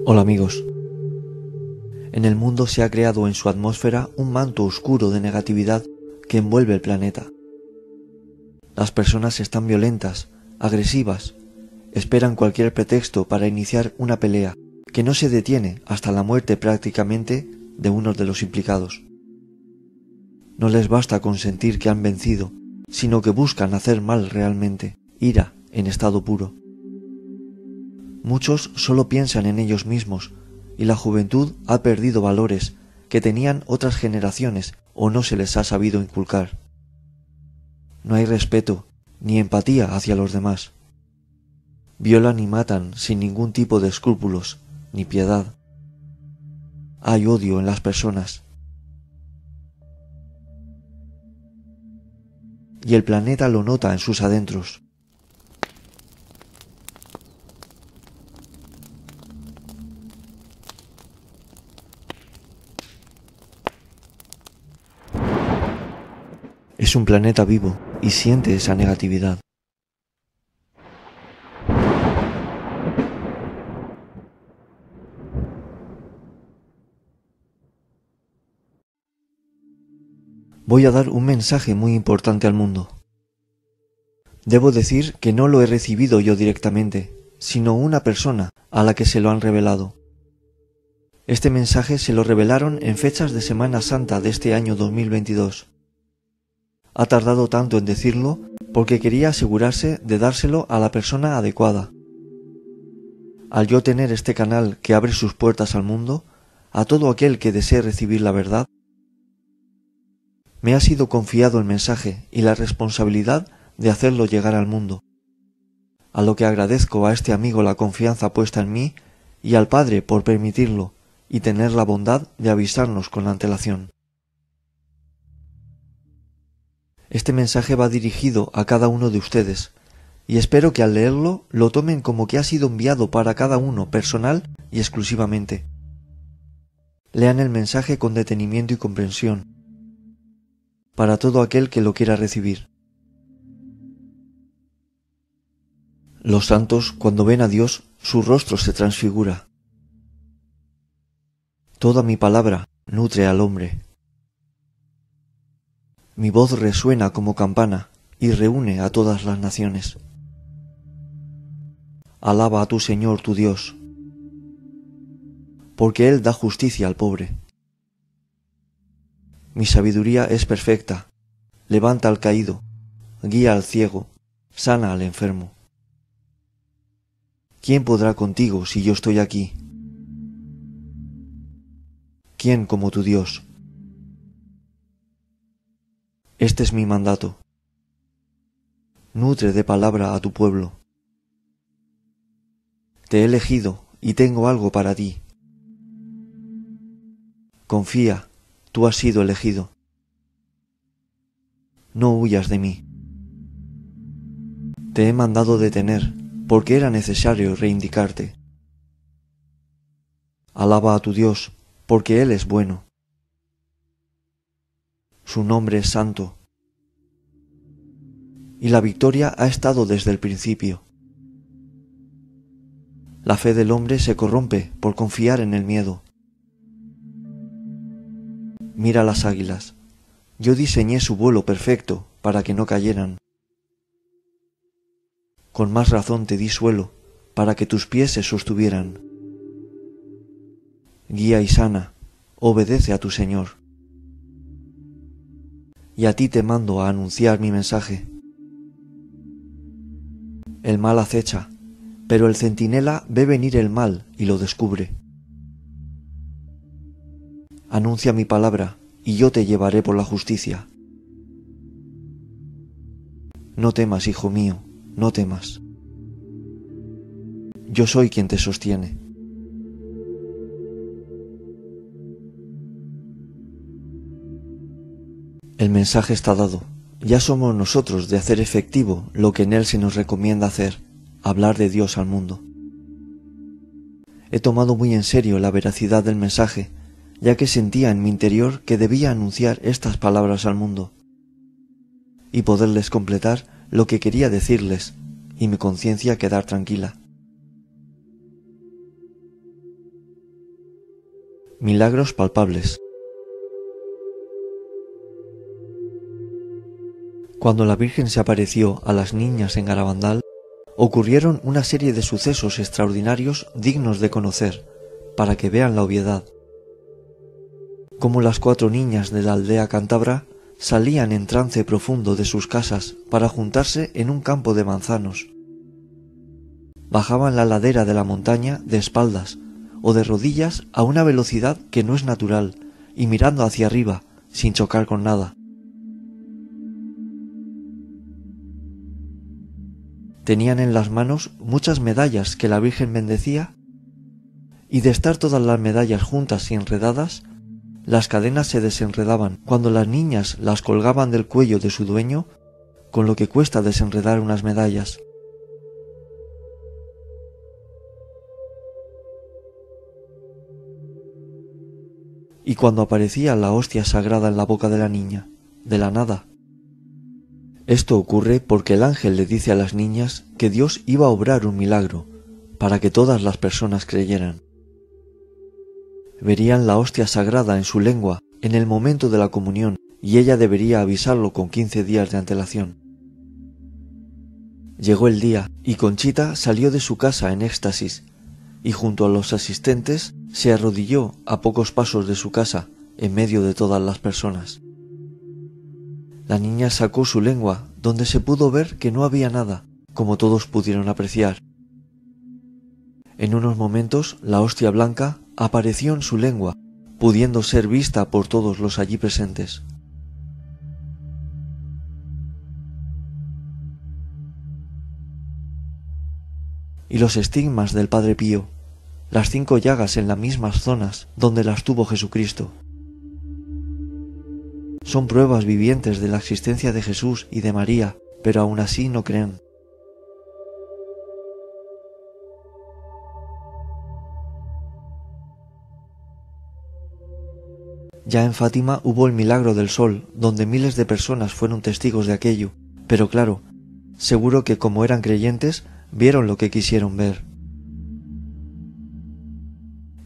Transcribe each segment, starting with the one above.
Hola amigos. En el mundo se ha creado en su atmósfera un manto oscuro de negatividad que envuelve el planeta. Las personas están violentas, agresivas, esperan cualquier pretexto para iniciar una pelea que no se detiene hasta la muerte prácticamente de uno de los implicados. No les basta con sentir que han vencido, sino que buscan hacer mal realmente, ira en estado puro. Muchos solo piensan en ellos mismos, y la juventud ha perdido valores que tenían otras generaciones o no se les ha sabido inculcar. No hay respeto ni empatía hacia los demás. Violan y matan sin ningún tipo de escrúpulos ni piedad. Hay odio en las personas. Y el planeta lo nota en sus adentros. Es un planeta vivo y siente esa negatividad. Voy a dar un mensaje muy importante al mundo. Debo decir que no lo he recibido yo directamente, sino una persona a la que se lo han revelado. Este mensaje se lo revelaron en fechas de Semana Santa de este año 2022. Ha tardado tanto en decirlo porque quería asegurarse de dárselo a la persona adecuada. Al yo tener este canal que abre sus puertas al mundo, a todo aquel que desee recibir la verdad, me ha sido confiado el mensaje y la responsabilidad de hacerlo llegar al mundo, a lo que agradezco a este amigo la confianza puesta en mí y al Padre por permitirlo y tener la bondad de avisarnos con antelación. Este mensaje va dirigido a cada uno de ustedes, y espero que al leerlo lo tomen como que ha sido enviado para cada uno personal y exclusivamente. Lean el mensaje con detenimiento y comprensión, para todo aquel que lo quiera recibir. Los santos, cuando ven a Dios, su rostro se transfigura. Toda mi palabra nutre al hombre. Mi voz resuena como campana y reúne a todas las naciones. Alaba a tu Señor tu Dios, porque Él da justicia al pobre. Mi sabiduría es perfecta, levanta al caído, guía al ciego, sana al enfermo. ¿Quién podrá contigo si yo estoy aquí? ¿Quién como tu Dios? Este es mi mandato. Nutre de palabra a tu pueblo. Te he elegido y tengo algo para ti. Confía, tú has sido elegido. No huyas de mí. Te he mandado detener, porque era necesario reivindicarte. Alaba a tu Dios, porque Él es bueno. Su nombre es santo. Y la victoria ha estado desde el principio. La fe del hombre se corrompe por confiar en el miedo. Mira las águilas. Yo diseñé su vuelo perfecto para que no cayeran. Con más razón te di suelo para que tus pies se sostuvieran. Guía y sana, obedece a tu Señor. Y a ti te mando a anunciar mi mensaje. El mal acecha, pero el centinela ve venir el mal y lo descubre. Anuncia mi palabra y yo te llevaré por la justicia. No temas, hijo mío, no temas. Yo soy quien te sostiene. El mensaje está dado. Ya somos nosotros de hacer efectivo lo que en él se nos recomienda hacer, hablar de Dios al mundo. He tomado muy en serio la veracidad del mensaje, ya que sentía en mi interior que debía anunciar estas palabras al mundo y poderles completar lo que quería decirles y mi conciencia quedar tranquila. Milagros palpables. Cuando la Virgen se apareció a las niñas en Garabandal, ocurrieron una serie de sucesos extraordinarios dignos de conocer, para que vean la obviedad. Como las 4 niñas de la aldea cántabra salían en trance profundo de sus casas para juntarse en un campo de manzanos. Bajaban la ladera de la montaña de espaldas o de rodillas a una velocidad que no es natural y mirando hacia arriba, sin chocar con nada. Tenían en las manos muchas medallas que la Virgen bendecía, y de estar todas las medallas juntas y enredadas, las cadenas se desenredaban cuando las niñas las colgaban del cuello de su dueño, con lo que cuesta desenredar unas medallas. Y cuando aparecía la hostia sagrada en la boca de la niña, de la nada. Esto ocurre porque el ángel le dice a las niñas que Dios iba a obrar un milagro, para que todas las personas creyeran. Verían la hostia sagrada en su lengua en el momento de la comunión, y ella debería avisarlo con 15 días de antelación. Llegó el día, y Conchita salió de su casa en éxtasis, y junto a los asistentes se arrodilló a pocos pasos de su casa, en medio de todas las personas. La niña sacó su lengua, donde se pudo ver que no había nada, como todos pudieron apreciar. En unos momentos la hostia blanca apareció en su lengua, pudiendo ser vista por todos los allí presentes. Y los estigmas del Padre Pío, las 5 llagas en las mismas zonas donde las tuvo Jesucristo. Son pruebas vivientes de la existencia de Jesús y de María, pero aún así no creen. Ya en Fátima hubo el milagro del sol, donde miles de personas fueron testigos de aquello, pero claro, seguro que como eran creyentes, vieron lo que quisieron ver.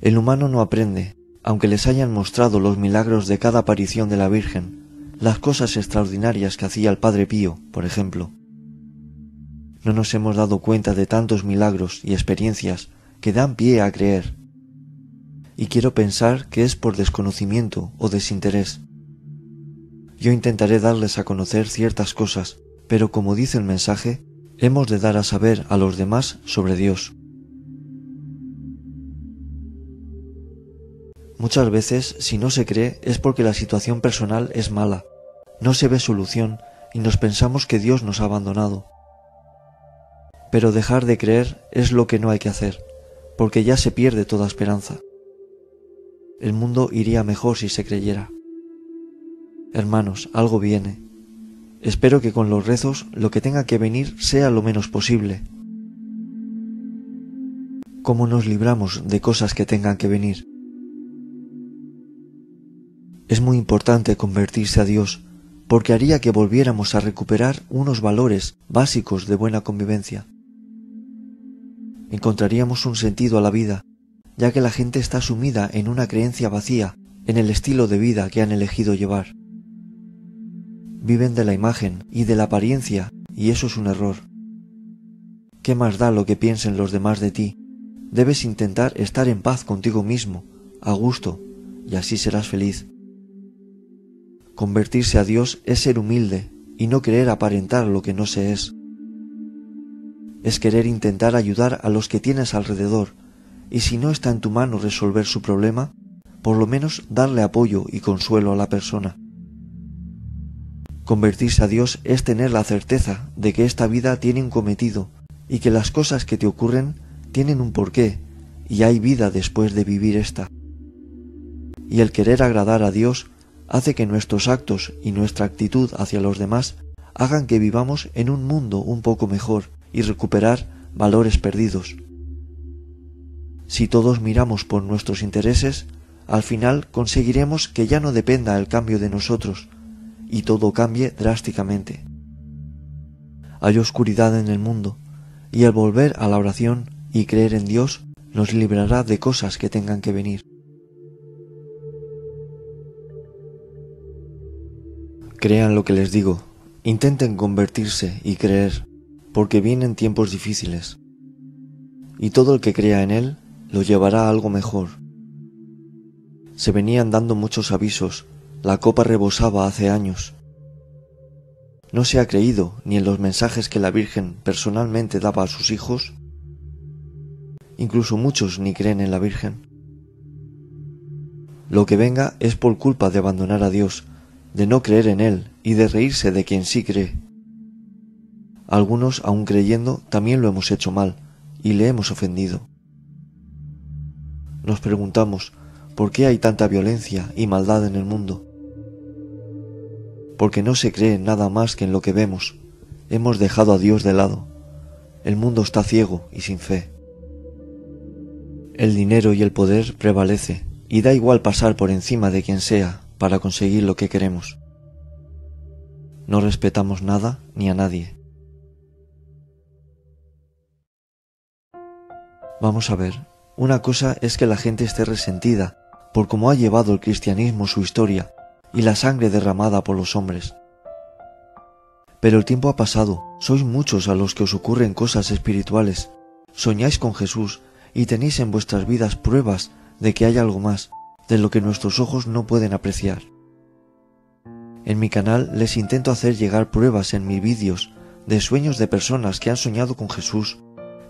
El humano no aprende, aunque les hayan mostrado los milagros de cada aparición de la Virgen, las cosas extraordinarias que hacía el Padre Pío, por ejemplo. No nos hemos dado cuenta de tantos milagros y experiencias que dan pie a creer. Y quiero pensar que es por desconocimiento o desinterés. Yo intentaré darles a conocer ciertas cosas, pero como dice el mensaje, hemos de dar a saber a los demás sobre Dios. Muchas veces, si no se cree, es porque la situación personal es mala, no se ve solución y nos pensamos que Dios nos ha abandonado. Pero dejar de creer es lo que no hay que hacer, porque ya se pierde toda esperanza. El mundo iría mejor si se creyera. Hermanos, algo viene. Espero que con los rezos lo que tenga que venir sea lo menos posible. ¿Cómo nos libramos de cosas que tengan que venir? Es muy importante convertirse a Dios, porque haría que volviéramos a recuperar unos valores básicos de buena convivencia. Encontraríamos un sentido a la vida, ya que la gente está sumida en una creencia vacía en el estilo de vida que han elegido llevar. Viven de la imagen y de la apariencia, y eso es un error. ¿Qué más da lo que piensen los demás de ti? Debes intentar estar en paz contigo mismo, a gusto, y así serás feliz. Convertirse a Dios es ser humilde y no querer aparentar lo que no se es. Es querer intentar ayudar a los que tienes alrededor, y si no está en tu mano resolver su problema, por lo menos darle apoyo y consuelo a la persona. Convertirse a Dios es tener la certeza de que esta vida tiene un cometido y que las cosas que te ocurren tienen un porqué y hay vida después de vivir esta. Y el querer agradar a Dios hace que nuestros actos y nuestra actitud hacia los demás hagan que vivamos en un mundo un poco mejor y recuperar valores perdidos. Si todos miramos por nuestros intereses, al final conseguiremos que ya no dependa el cambio de nosotros y todo cambie drásticamente. Hay oscuridad en el mundo y el volver a la oración y creer en Dios nos librará de cosas que tengan que venir. Crean lo que les digo, intenten convertirse y creer, porque vienen tiempos difíciles. Y todo el que crea en Él lo llevará a algo mejor. Se venían dando muchos avisos, la copa rebosaba hace años. No se ha creído ni en los mensajes que la Virgen personalmente daba a sus hijos. Incluso muchos ni creen en la Virgen. Lo que venga es por culpa de abandonar a Dios, de no creer en Él y de reírse de quien sí cree. Algunos, aun creyendo, también lo hemos hecho mal y le hemos ofendido. Nos preguntamos, ¿por qué hay tanta violencia y maldad en el mundo? Porque no se cree en nada más que en lo que vemos. Hemos dejado a Dios de lado. El mundo está ciego y sin fe. El dinero y el poder prevalece, y da igual pasar por encima de quien sea para conseguir lo que queremos. No respetamos nada ni a nadie. Vamos a ver, una cosa es que la gente esté resentida por cómo ha llevado el cristianismo su historia y la sangre derramada por los hombres. Pero el tiempo ha pasado, sois muchos a los que os ocurren cosas espirituales, soñáis con Jesús y tenéis en vuestras vidas pruebas de que hay algo más, de lo que nuestros ojos no pueden apreciar. En mi canal les intento hacer llegar pruebas en mis vídeos de sueños de personas que han soñado con Jesús,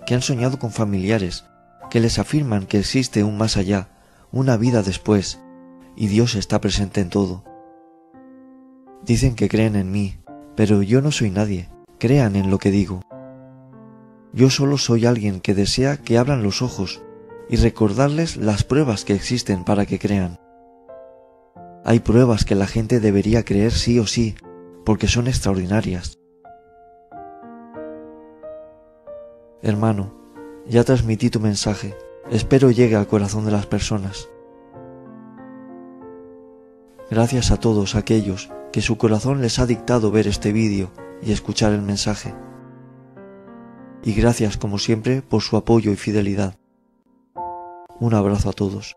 que han soñado con familiares, que les afirman que existe un más allá, una vida después, y Dios está presente en todo. Dicen que creen en mí, pero yo no soy nadie, crean en lo que digo. Yo solo soy alguien que desea que abran los ojos y recordarles las pruebas que existen para que crean. Hay pruebas que la gente debería creer sí o sí, porque son extraordinarias. Hermano, ya transmití tu mensaje, espero llegue al corazón de las personas. Gracias a todos aquellos que su corazón les ha dictado ver este vídeo y escuchar el mensaje. Y gracias como siempre por su apoyo y fidelidad. Un abrazo a todos.